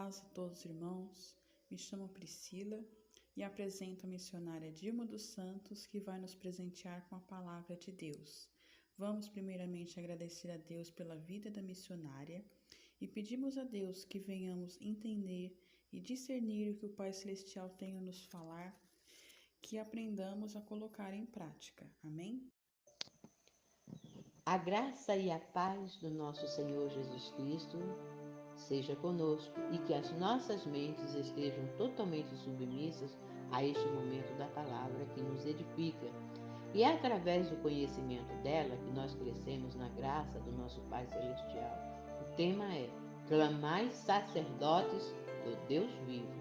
paz a todos os irmãos. Me chamo Priscila e apresento a missionária Dilma dos Santos, que vai nos presentear com a palavra de Deus. Vamos primeiramente agradecer a Deus pela vida da missionária e pedimos a Deus que venhamos entender e discernir o que o Pai Celestial tem a nos falar, que aprendamos a colocar em prática. Amém? A graça e a paz do nosso Senhor Jesus Cristo seja conosco e que as nossas mentes estejam totalmente submissas a este momento da palavra que nos edifica. E é através do conhecimento dela que nós crescemos na graça do nosso Pai Celestial. O tema é: clamai sacerdotes do Deus vivo.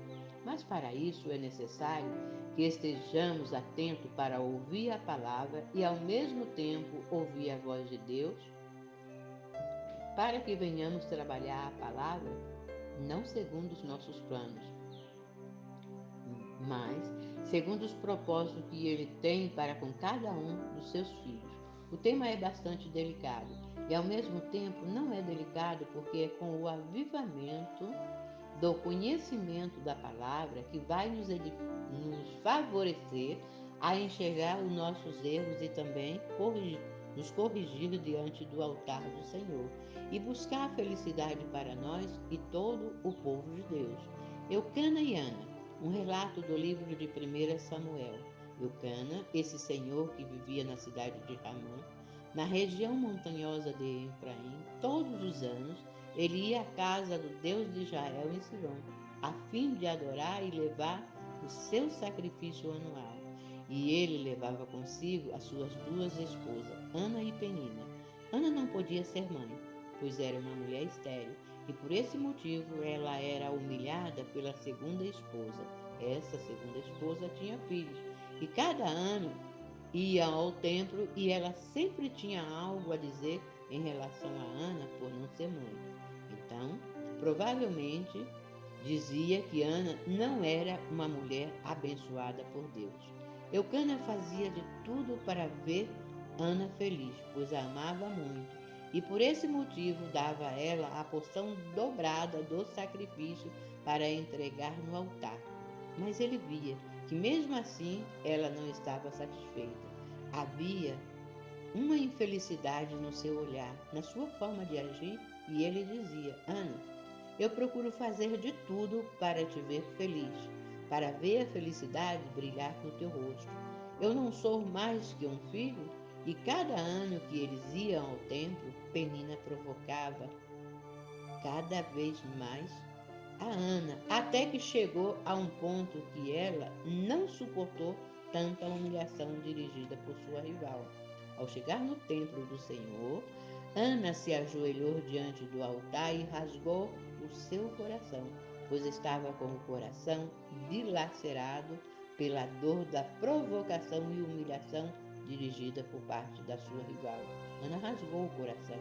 Mas para isso é necessário que estejamos atentos para ouvir a palavra e ao mesmo tempo ouvir a voz de Deus, para que venhamos trabalhar a palavra não segundo os nossos planos, mas segundo os propósitos que Ele tem para com cada um dos seus filhos. O tema é bastante delicado e ao mesmo tempo não é delicado porque é com o avivamento do conhecimento da palavra que vai nos favorecer a enxergar os nossos erros e também nos corrigir diante do altar do Senhor e buscar a felicidade para nós e todo o povo de Deus. Eucana e Ana, um relato do livro de 1 Samuel. Eucana, esse senhor que vivia na cidade de Ramã, na região montanhosa de Efraim, todos os anos ele ia à casa do Deus de Israel em Silom, a fim de adorar e levar o seu sacrifício anual. E ele levava consigo as suas duas esposas, Ana e Penina. Ana não podia ser mãe, pois era uma mulher estéril, e por esse motivo ela era humilhada pela segunda esposa. Essa segunda esposa tinha filhos, e cada ano ia ao templo e ela sempre tinha algo a dizer em relação a Ana por não ser mãe. Então, provavelmente, dizia que Ana não era uma mulher abençoada por Deus. Eucana fazia de tudo para ver Ana feliz, pois a amava muito, e por esse motivo dava a ela a porção dobrada do sacrifício para entregar no altar. Mas ele via que mesmo assim ela não estava satisfeita. Havia uma infelicidade no seu olhar, na sua forma de agir, e ele dizia: Ana, eu procuro fazer de tudo para te ver feliz, para ver a felicidade brilhar no teu rosto. Eu não sou mais que um filho? E cada ano que eles iam ao templo, Penina provocava cada vez mais a Ana, até que chegou a um ponto que ela não suportou tanta humilhação dirigida por sua rival. Ao chegar no templo do Senhor, Ana se ajoelhou diante do altar e rasgou o seu coração, pois estava com o coração dilacerado pela dor da provocação e humilhação dirigida por parte da sua rival. Ana rasgou o coração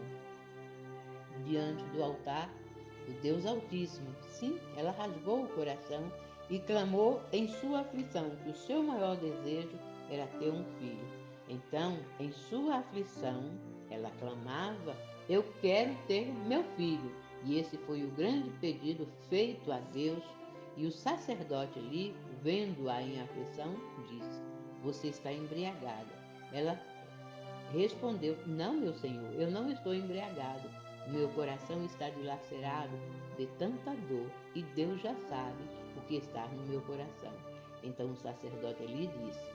diante do altar do Deus Altíssimo. Sim, ela rasgou o coração e clamou em sua aflição que o seu maior desejo era ter um filho. Então, em sua aflição, ela clamava: eu quero ter meu filho. E esse foi o grande pedido feito a Deus. E o sacerdote ali, vendo-a em aflição, disse: você está embriagada. Ela respondeu: não, meu senhor, eu não estou embriagado. O meu coração está dilacerado de tanta dor, e Deus já sabe o que está no meu coração. Então o sacerdote lhe disse: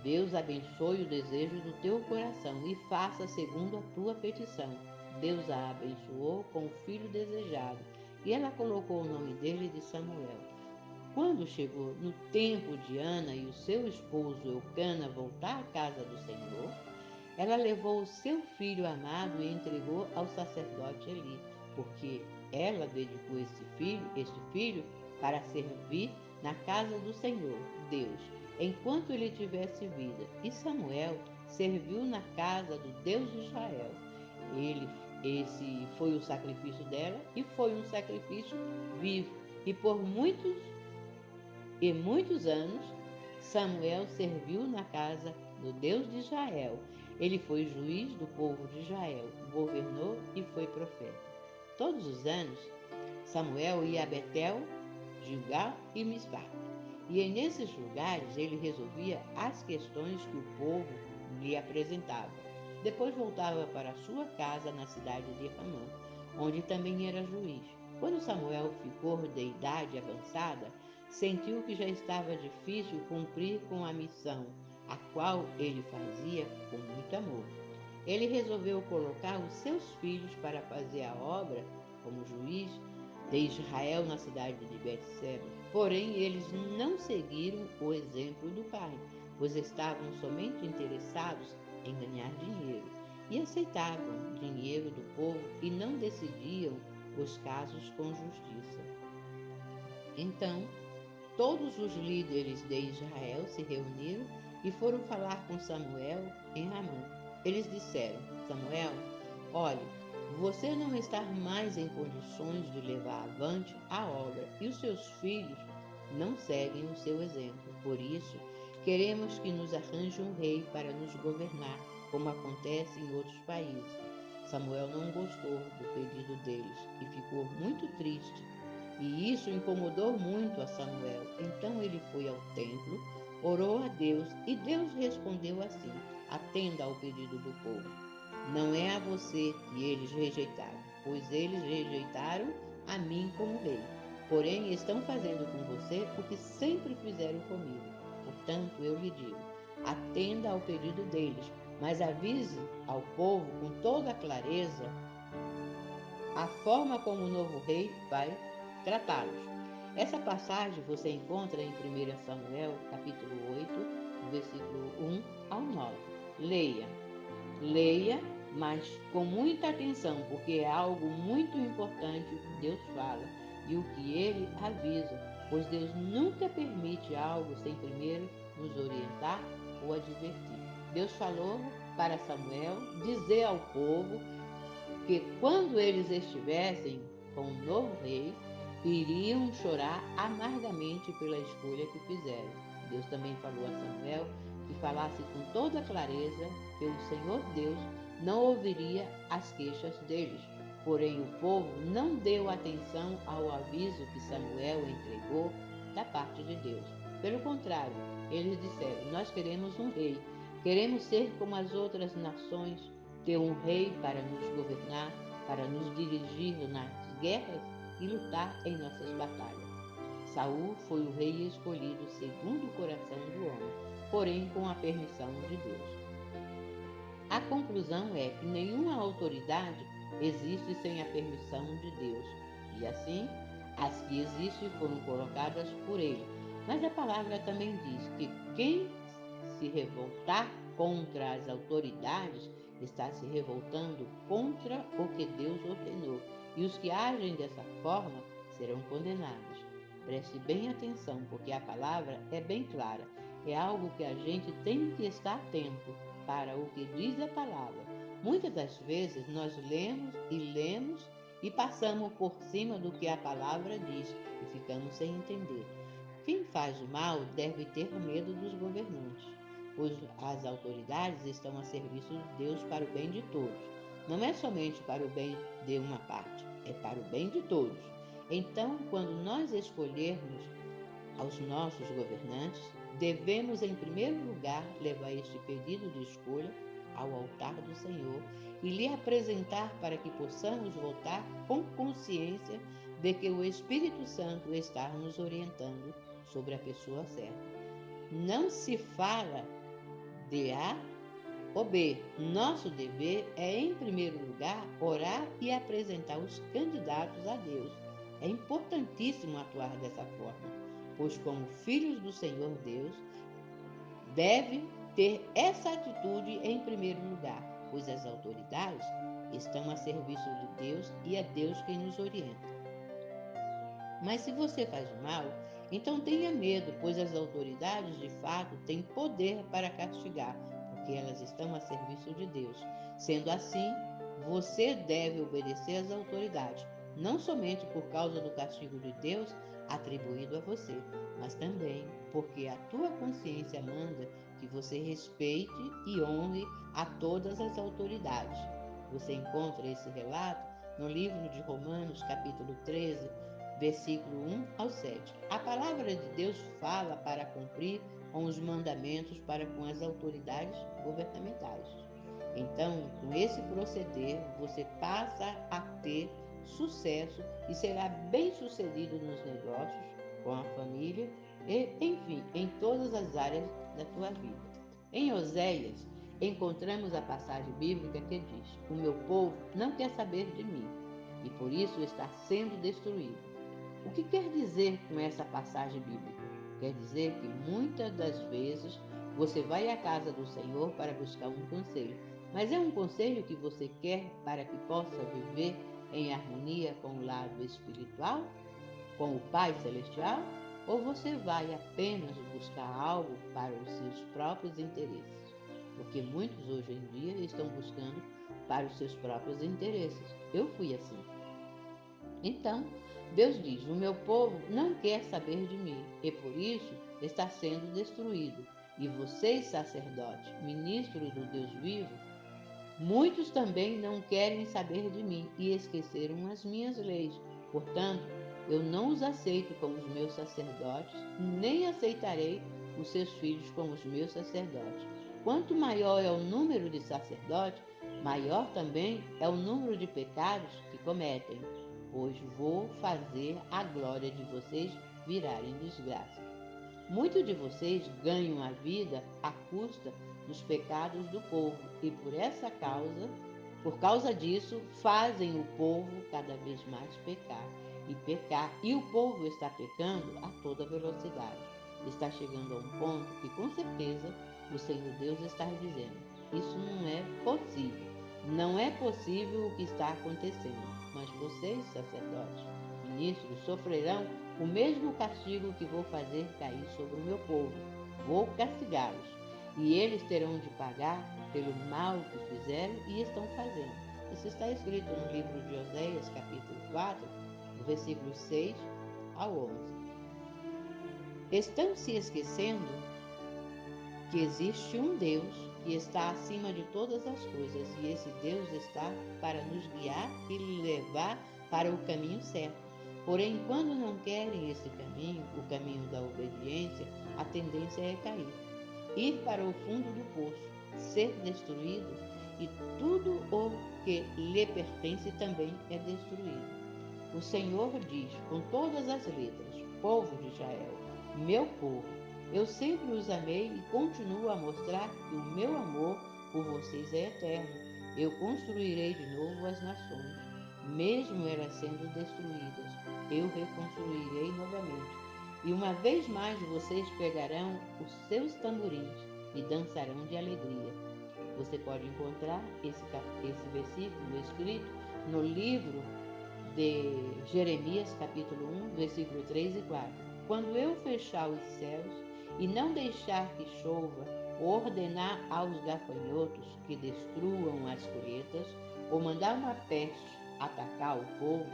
Deus abençoe o desejo do teu coração e faça segundo a tua petição. Deus a abençoou com o filho desejado, e ela colocou o nome dele de Samuel. Quando chegou no tempo de Ana e o seu esposo Eucana voltar à casa do Senhor, ela levou o seu filho amado e entregou ao sacerdote Eli, porque ela dedicou este filho para servir na casa do Senhor, Deus, enquanto ele tivesse vida. E Samuel serviu na casa do Deus de Israel. Esse foi o sacrifício dela e foi um sacrifício vivo. E por muitos anos, Samuel serviu na casa do Deus de Israel. Ele foi juiz do povo de Israel, governou e foi profeta. Todos os anos, Samuel ia a Betel, Gilgal e Mispá. E nesses lugares ele resolvia as questões que o povo lhe apresentava. Depois voltava para sua casa na cidade de Ramã, onde também era juiz. Quando Samuel ficou de idade avançada, sentiu que já estava difícil cumprir com a missão, a qual ele fazia com muito amor. Ele resolveu colocar os seus filhos para fazer a obra como juiz de Israel na cidade de Betseba. Porém, eles não seguiram o exemplo do pai, pois estavam somente interessados em ganhar dinheiro e aceitavam dinheiro do povo e não decidiam os casos com justiça. Então, todos os líderes de Israel se reuniram e foram falar com Samuel em Ramã. Eles disseram: Samuel, olhe, você não está mais em condições de levar avante a obra e os seus filhos não seguem o seu exemplo. Por isso, queremos que nos arranje um rei para nos governar, como acontece em outros países. Samuel não gostou do pedido deles e ficou muito triste. E isso incomodou muito a Samuel. Então ele foi ao templo, orou a Deus e Deus respondeu assim: atenda ao pedido do povo. Não é a você que eles rejeitaram, pois eles rejeitaram a mim como rei. Porém, estão fazendo com você o que sempre fizeram comigo. Portanto, eu lhe digo: atenda ao pedido deles, mas avise ao povo com toda a clareza a forma como o novo rei vai tratá-los. Essa passagem você encontra em 1 Samuel, capítulo 8, versículo 1 ao 9. Leia, mas com muita atenção, porque é algo muito importante o que Deus fala e o que Ele avisa, pois Deus nunca permite algo sem primeiro nos orientar ou advertir. Deus falou para Samuel dizer ao povo que quando eles estivessem com o novo rei, iriam chorar amargamente pela escolha que fizeram. Deus também falou a Samuel que falasse com toda clareza que o Senhor Deus não ouviria as queixas deles. Porém, o povo não deu atenção ao aviso que Samuel entregou da parte de Deus. Pelo contrário, eles disseram: nós queremos um rei, queremos ser como as outras nações, ter um rei para nos governar, para nos dirigir nas guerras e lutar em nossas batalhas. Saul foi o rei escolhido segundo o coração do homem, porém com a permissão de Deus. A conclusão é que nenhuma autoridade existe sem a permissão de Deus, e assim, as que existem foram colocadas por ele. Mas a palavra também diz que quem se revoltar contra as autoridades está se revoltando contra o que Deus ordenou, e os que agem dessa forma serão condenados. Preste bem atenção, porque a palavra é bem clara. É algo que a gente tem que estar atento para o que diz a palavra. Muitas das vezes nós lemos e passamos por cima do que a palavra diz e ficamos sem entender. Quem faz o mal deve ter medo dos governantes, pois as autoridades estão a serviço de Deus para o bem de todos. Não é somente para o bem de uma parte, é para o bem de todos. Então, quando nós escolhermos aos nossos governantes, devemos em primeiro lugar levar este pedido de escolha ao altar do Senhor e lhe apresentar para que possamos votar com consciência de que o Espírito Santo está nos orientando sobre a pessoa certa. Não se fala de A ou B. Nosso dever é, em primeiro lugar, orar e apresentar os candidatos a Deus. É importantíssimo atuar dessa forma, pois como filhos do Senhor Deus, deve ter essa atitude em primeiro lugar, pois as autoridades estão a serviço de Deus e é Deus quem nos orienta. Mas se você faz o mal, então tenha medo, pois as autoridades de fato têm poder para castigar, porque elas estão a serviço de Deus. Sendo assim, você deve obedecer às autoridades, não somente por causa do castigo de Deus atribuído a você, mas também porque a tua consciência manda que você respeite e honre a todas as autoridades. Você encontra esse relato no livro de Romanos, capítulo 13, versículo 1 ao 7. A palavra de Deus fala para cumprir com os mandamentos para com as autoridades governamentais. Então, com esse proceder, você passa a ter sucesso e será bem-sucedido nos negócios, com a família e, enfim, em todas as áreas da tua vida. Em Oséias, encontramos a passagem bíblica que diz: o meu povo não quer saber de mim e por isso está sendo destruído. O que quer dizer com essa passagem bíblica? Quer dizer que muitas das vezes você vai à casa do Senhor para buscar um conselho, mas é um conselho que você quer para que possa viver em harmonia com o lado espiritual, com o Pai Celestial? Ou você vai apenas buscar algo para os seus próprios interesses? Porque muitos hoje em dia estão buscando para os seus próprios interesses. Eu fui assim. Então, Deus diz: o meu povo não quer saber de mim e por isso está sendo destruído. E vocês, sacerdotes, ministros do Deus vivo, muitos também não querem saber de mim e esqueceram as minhas leis. Portanto, eu não os aceito como os meus sacerdotes, nem aceitarei os seus filhos como os meus sacerdotes. Quanto maior é o número de sacerdotes, maior também é o número de pecados que cometem, pois vou fazer a glória de vocês virarem desgraça. Muitos de vocês ganham a vida à custa dos pecados do povo e por causa disso, fazem o povo cada vez mais pecar e pecar. E o povo está pecando a toda velocidade. Está chegando a um ponto que, com certeza, o Senhor Deus está dizendo: isso não é possível. Não é possível o que está acontecendo. Mas vocês, sacerdotes, ministros, sofrerão o mesmo castigo que vou fazer cair sobre o meu povo. Vou castigá-los, e eles terão de pagar pelo mal que fizeram e estão fazendo. Isso está escrito no livro de Oséias, capítulo 4, do versículo 6 ao 11. Estão se esquecendo que existe um Deus que está acima de todas as coisas, e esse Deus está para nos guiar e levar para o caminho certo. Porém, quando não querem esse caminho, o caminho da obediência, a tendência é cair, ir para o fundo do poço, ser destruído, e tudo o que lhe pertence também é destruído. O Senhor diz com todas as letras: povo de Israel, meu povo, eu sempre os amei e continuo a mostrar que o meu amor por vocês é eterno. Eu construirei de novo as nações, mesmo elas sendo destruídas. Eu reconstruirei novamente. E uma vez mais vocês pegarão os seus tamborins e dançarão de alegria. Você pode encontrar esse versículo escrito no livro de Jeremias, capítulo 1, versículo 3 e 4. Quando eu fechar os céus e não deixar que chova, ou ordenar aos gafanhotos que destruam as colheitas, ou mandar uma peste atacar o povo,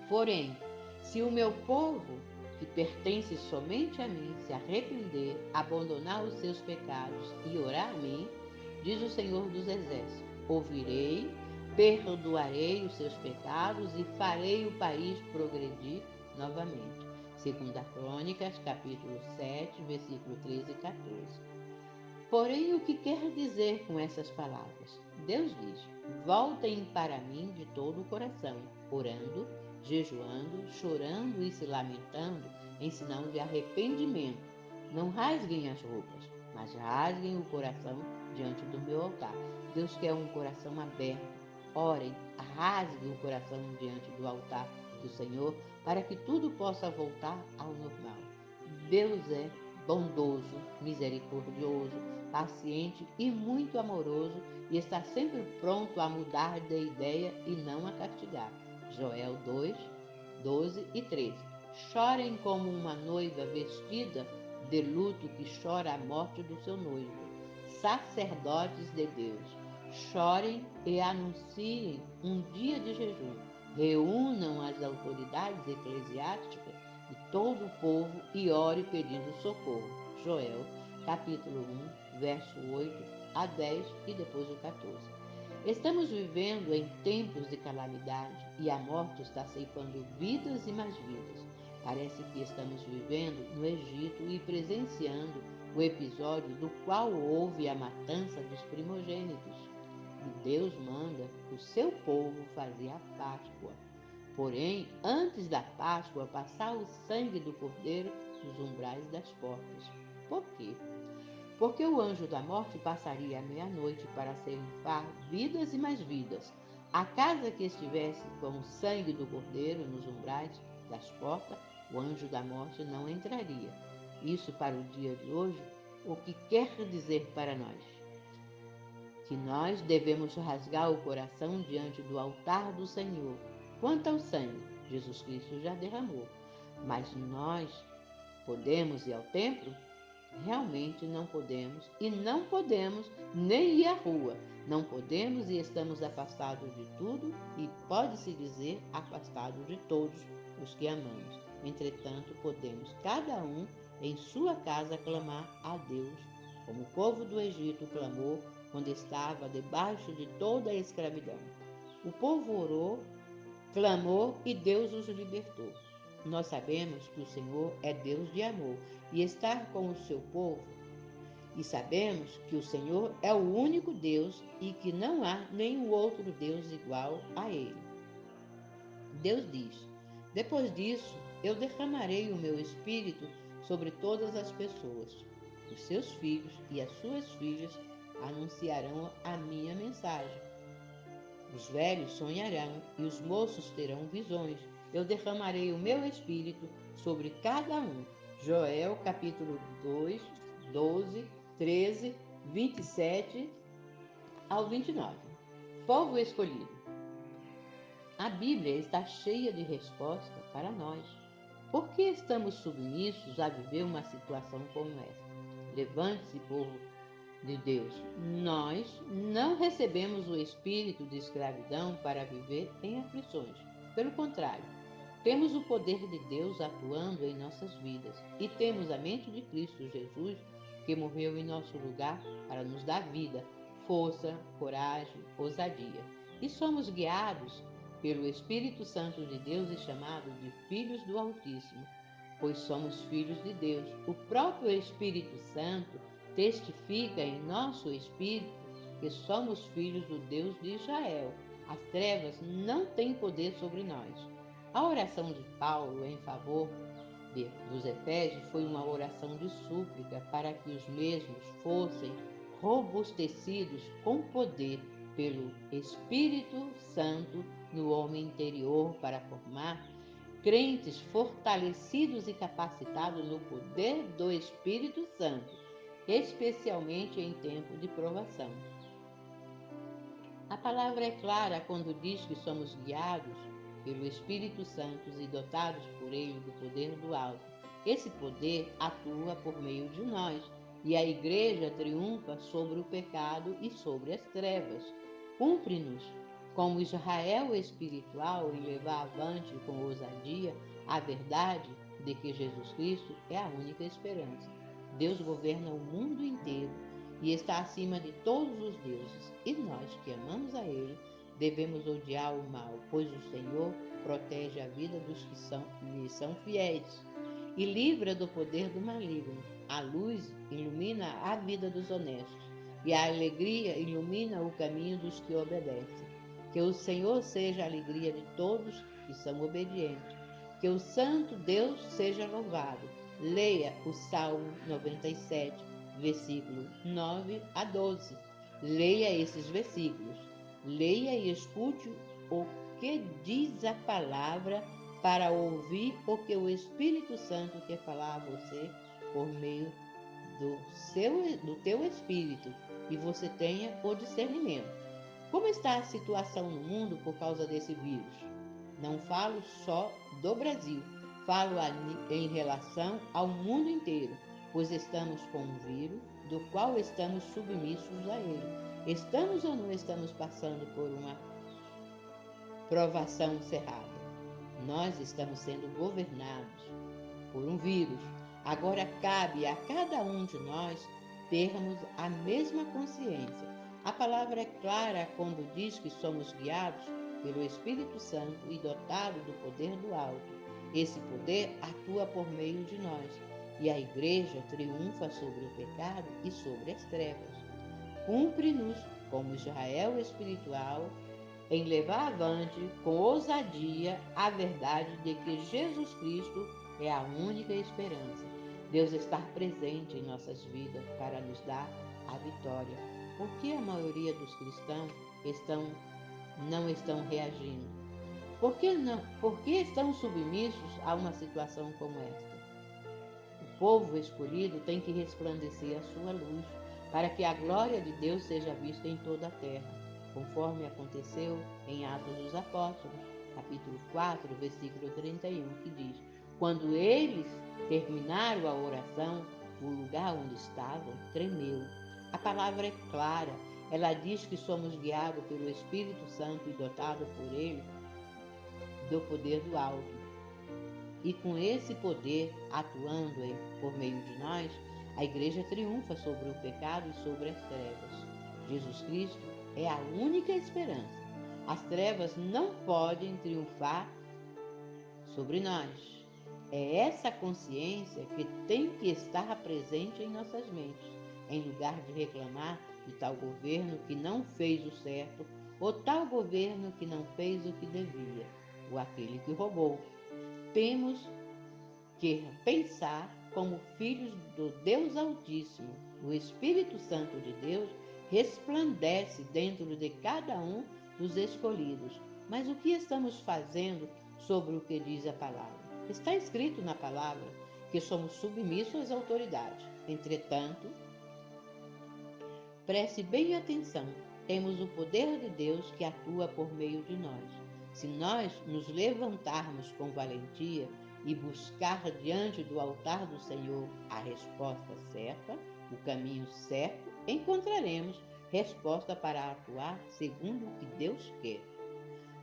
porém, se o meu povo, que pertence somente a mim, se arrepender, abandonar os seus pecados e orar a mim, diz o Senhor dos Exércitos, ouvirei, perdoarei os seus pecados e farei o país progredir novamente. Segunda Crônicas, capítulo 7, versículo 13 e 14. Porém, o que quer dizer com essas palavras? Deus diz: voltem para mim de todo o coração, orando, jejuando, chorando e se lamentando, em sinal de arrependimento. Não rasguem as roupas, mas rasguem o coração diante do meu altar. Deus quer um coração aberto. Orem, rasguem o coração diante do altar do Senhor, para que tudo possa voltar ao normal. Deus é bondoso, misericordioso, paciente e muito amoroso, e está sempre pronto a mudar de ideia e não a castigar. Joel 2, 12 e 13. Chorem como uma noiva vestida de luto que chora a morte do seu noivo. Sacerdotes de Deus, chorem e anunciem um dia de jejum. Reúnam as autoridades eclesiásticas e todo o povo e ore pedindo socorro. Joel, capítulo 1, verso 8 a 10 e depois o 14. Estamos vivendo em tempos de calamidade e a morte está ceifando vidas e mais vidas. Parece que estamos vivendo no Egito e presenciando o episódio do qual houve a matança dos primogênitos. E Deus manda o seu povo fazer a Páscoa. Porém, antes da Páscoa, passar o sangue do cordeiro nos umbrais das portas. Por quê? Porque o anjo da morte passaria à meia-noite para ceifar vidas e mais vidas. A casa que estivesse com o sangue do cordeiro nos umbrais das portas, o anjo da morte não entraria. Isso para o dia de hoje, o que quer dizer para nós? Que nós devemos rasgar o coração diante do altar do Senhor. Quanto ao sangue, Jesus Cristo já derramou. Mas nós podemos ir ao templo? Realmente não podemos, e não podemos nem ir à rua. Não podemos e estamos afastados de tudo e pode-se dizer afastados de todos os que amamos. Entretanto, podemos cada um em sua casa clamar a Deus, como o povo do Egito clamou quando estava debaixo de toda a escravidão. O povo orou, clamou e Deus os libertou. Nós sabemos que o Senhor é Deus de amor e está com o seu povo. E sabemos que o Senhor é o único Deus e que não há nenhum outro Deus igual a Ele. Deus diz: depois disso, eu derramarei o meu espírito sobre todas as pessoas. Os seus filhos e as suas filhas anunciarão a minha mensagem. Os velhos sonharão e os moços terão visões. Eu derramarei o meu espírito sobre cada um. Joel capítulo 2, 12, 13, 27 ao 29. Povo escolhido. A Bíblia está cheia de resposta para nós. Por que estamos submissos a viver uma situação como essa? Levante-se, povo de Deus. Nós não recebemos o espírito de escravidão para viver em aflições. Pelo contrário, temos o poder de Deus atuando em nossas vidas e temos a mente de Cristo Jesus, que morreu em nosso lugar para nos dar vida, força, coragem, ousadia. E somos guiados pelo Espírito Santo de Deus e chamados de filhos do Altíssimo, pois somos filhos de Deus. O próprio Espírito Santo testifica em nosso espírito que somos filhos do Deus de Israel. As trevas não têm poder sobre nós. A oração de Paulo em favor dos Efésios foi uma oração de súplica para que os mesmos fossem robustecidos com poder pelo Espírito Santo no homem interior para formar crentes fortalecidos e capacitados no poder do Espírito Santo, especialmente em tempo de provação. A palavra é clara quando diz que somos guiados pelo Espírito Santo e dotados por ele do poder do alto. Esse poder atua por meio de nós e a igreja triunfa sobre o pecado e sobre as trevas. Cumpre-nos, como Israel espiritual, em levar avante com ousadia a verdade de que Jesus Cristo é a única esperança. Deus governa o mundo inteiro e está acima de todos os deuses, e nós que amamos a Ele devemos odiar o mal, pois o Senhor protege a vida dos que lhe são fiéis e livra do poder do maligno. A luz ilumina a vida dos honestos e a alegria ilumina o caminho dos que obedecem. Que o Senhor seja a alegria de todos que são obedientes. Que o Santo Deus seja louvado. Leia o Salmo 97, versículo 9 a 12. Leia esses versículos. Leia e escute o que diz a palavra para ouvir o que o Espírito Santo quer falar a você por meio do teu espírito e você tenha o discernimento. Como está a situação no mundo por causa desse vírus? Não falo só do Brasil, falo em relação ao mundo inteiro, pois estamos com um vírus do qual estamos submissos a ele. Estamos ou não estamos passando por uma provação cerrada? Nós estamos sendo governados por um vírus. Agora cabe a cada um de nós termos a mesma consciência. A palavra é clara quando diz que somos guiados pelo Espírito Santo e dotados do poder do alto. Esse poder atua por meio de nós, e a igreja triunfa sobre o pecado e sobre as trevas. Cumpre-nos, como Israel espiritual, em levar avante com ousadia a verdade de que Jesus Cristo é a única esperança. Deus está presente em nossas vidas para nos dar a vitória. Por que a maioria dos cristãos não estão reagindo? Por que estão submissos a uma situação como esta? O povo escolhido tem que resplandecer a sua luz, para que a glória de Deus seja vista em toda a terra, conforme aconteceu em Atos dos Apóstolos, capítulo 4, versículo 31, que diz: quando eles terminaram a oração, o lugar onde estavam tremeu. A palavra é clara, ela diz que somos guiados pelo Espírito Santo e dotados por ele do poder do alto. E com esse poder atuando por meio de nós, a igreja triunfa sobre o pecado e sobre as trevas. Jesus Cristo é a única esperança. As trevas não podem triunfar sobre nós. É essa consciência que tem que estar presente em nossas mentes, em lugar de reclamar de tal governo que não fez o certo, ou tal governo que não fez o que devia, ou aquele que roubou. Temos que pensar como filhos do Deus Altíssimo. O Espírito Santo de Deus resplandece dentro de cada um dos escolhidos. Mas o que estamos fazendo sobre o que diz a palavra? Está escrito na palavra que somos submissos às autoridades. Entretanto, preste bem atenção, temos o poder de Deus que atua por meio de nós. Se nós nos levantarmos com valentia e buscar diante do altar do Senhor a resposta certa, o caminho certo, encontraremos resposta para atuar segundo o que Deus quer.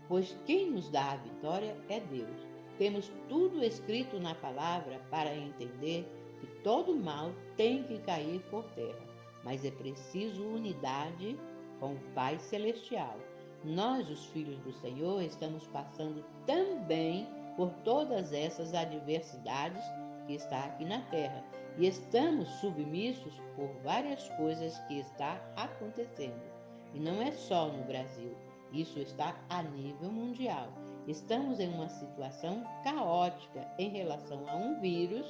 Pois quem nos dá a vitória é Deus. Temos tudo escrito na palavra para entender que todo mal tem que cair por terra, mas é preciso unidade com o Pai Celestial. Nós, os filhos do Senhor, estamos passando também por todas essas adversidades que está aqui na terra e estamos submissos por várias coisas que está acontecendo. E não é só no Brasil, isso está a nível mundial. Estamos em uma situação caótica em relação a um vírus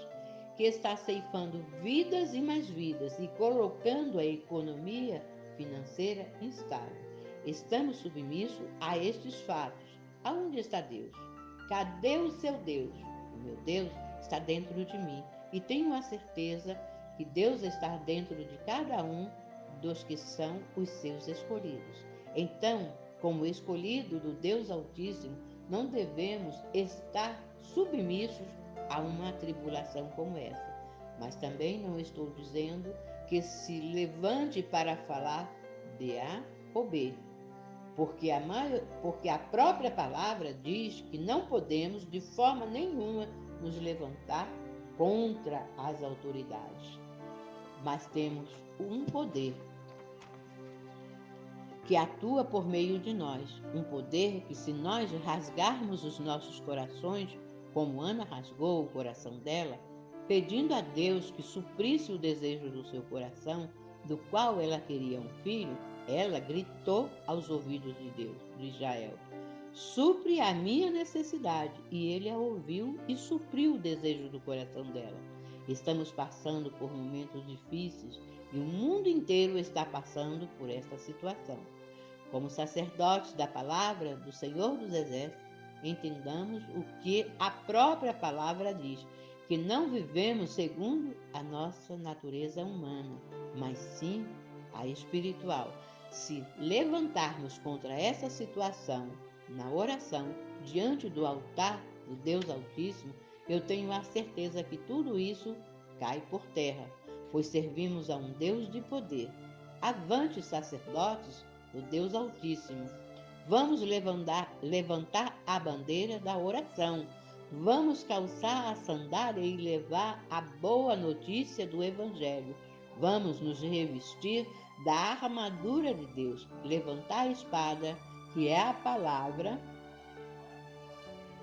que está ceifando vidas e mais vidas e colocando a economia financeira instável. Estamos submissos a estes fatos. Aonde está Deus? Cadê o seu Deus? O meu Deus está dentro de mim e tenho a certeza que Deus está dentro de cada um dos que são os seus escolhidos. Então, como escolhido do Deus Altíssimo, não devemos estar submissos a uma tribulação como essa. Mas também não estou dizendo que se levante para falar de A ou B, porque a própria palavra diz que não podemos de forma nenhuma nos levantar contra as autoridades. Mas temos um poder que atua por meio de nós, um poder que, se nós rasgarmos os nossos corações, como Ana rasgou o coração dela, pedindo a Deus que suprisse o desejo do seu coração, do qual ela queria um filho, ela gritou aos ouvidos de Deus, de Israel: supre a minha necessidade. E ele a ouviu e supriu o desejo do coração dela. Estamos passando por momentos difíceis e o mundo inteiro está passando por esta situação. Como sacerdotes da palavra do Senhor dos Exércitos, entendamos o que a própria palavra diz, que não vivemos segundo a nossa natureza humana, mas sim a espiritual. Se levantarmos contra essa situação na oração, diante do altar do Deus Altíssimo, eu tenho a certeza que tudo isso cai por terra, pois servimos a um Deus de poder. Avante, sacerdotes do Deus Altíssimo. Vamos levantar a bandeira da oração. Vamos calçar a sandália e levar a boa notícia do Evangelho. Vamos nos revestir da armadura de Deus, levantar a espada, que é a palavra,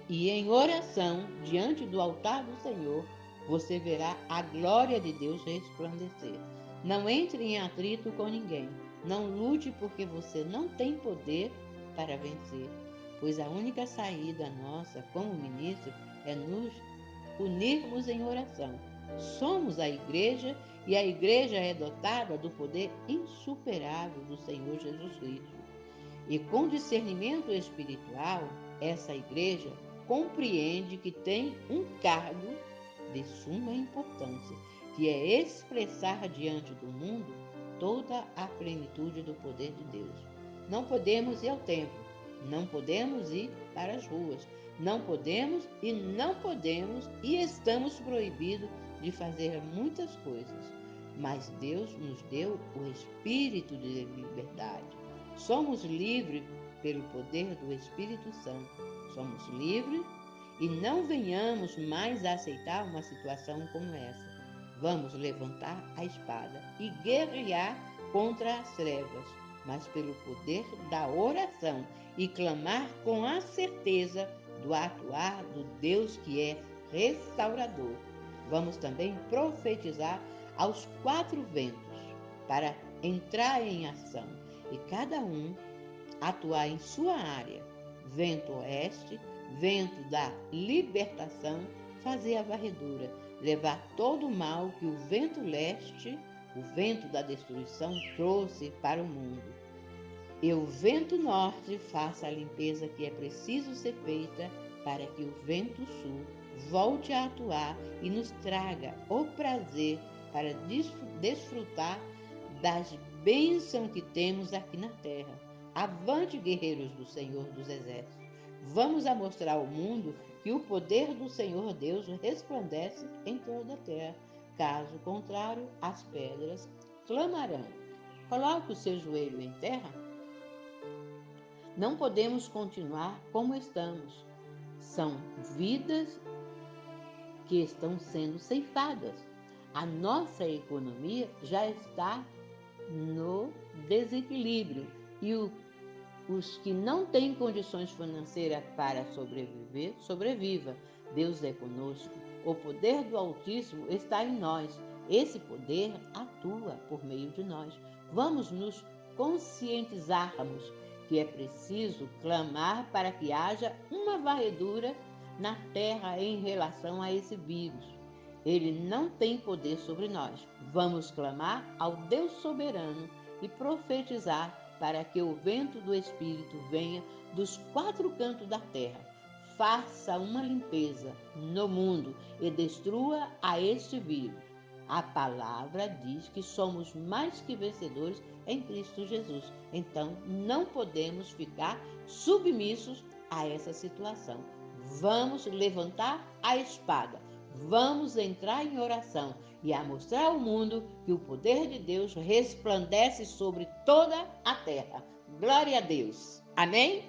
e em oração, diante do altar do Senhor, você verá a glória de Deus resplandecer. Não entre em atrito com ninguém. Não lute porque você não tem poder para vencer, pois a única saída nossa como ministro é nos unirmos em oração. Somos a igreja e a igreja é dotada do poder insuperável do Senhor Jesus Cristo. E com discernimento espiritual, essa igreja compreende que tem um cargo de suma importância, que é expressar diante do mundo toda a plenitude do poder de Deus. Não podemos ir ao templo, não podemos ir para as ruas, não podemos e estamos proibidos de fazer muitas coisas. Mas Deus nos deu o espírito de liberdade. Somos livres pelo poder do Espírito Santo. Somos livres e não venhamos mais a aceitar uma situação como essa. Vamos levantar a espada e guerrear contra as trevas, mas pelo poder da oração e clamar com a certeza do atuar do Deus que é restaurador. Vamos também profetizar aos 4 ventos para entrar em ação e cada um atuar em sua área. Vento oeste, vento da libertação, fazer a varredura, levar todo o mal que o vento leste, o vento da destruição, trouxe para o mundo. E o vento norte faça a limpeza que é preciso ser feita para que o vento sul volte a atuar e nos traga o prazer para desfrutar das bênçãos que temos aqui na terra. Avante, guerreiros do Senhor dos Exércitos. Vamos a mostrar ao mundo que o poder do Senhor Deus resplandece em toda a terra. Caso contrário, as pedras clamarão. Coloque o seu joelho em terra. Não podemos continuar como estamos. São vidas que estão sendo ceifadas. A nossa economia já está no desequilíbrio e os que não têm condições financeiras para sobreviver, sobreviva. Deus é conosco. O poder do Altíssimo está em nós. Esse poder atua por meio de nós. Vamos nos conscientizarmos que é preciso clamar para que haja uma varredura na terra em relação a esse vírus. Ele não tem poder sobre nós. Vamos clamar ao Deus soberano e profetizar para que o vento do Espírito venha dos 4 cantos da terra. Faça uma limpeza no mundo e destrua a este vírus. A palavra diz que somos mais que vencedores em Cristo Jesus. Então, não podemos ficar submissos a essa situação. Vamos levantar a espada. Vamos entrar em oração e a mostrar ao mundo que o poder de Deus resplandece sobre toda a terra. Glória a Deus. Amém?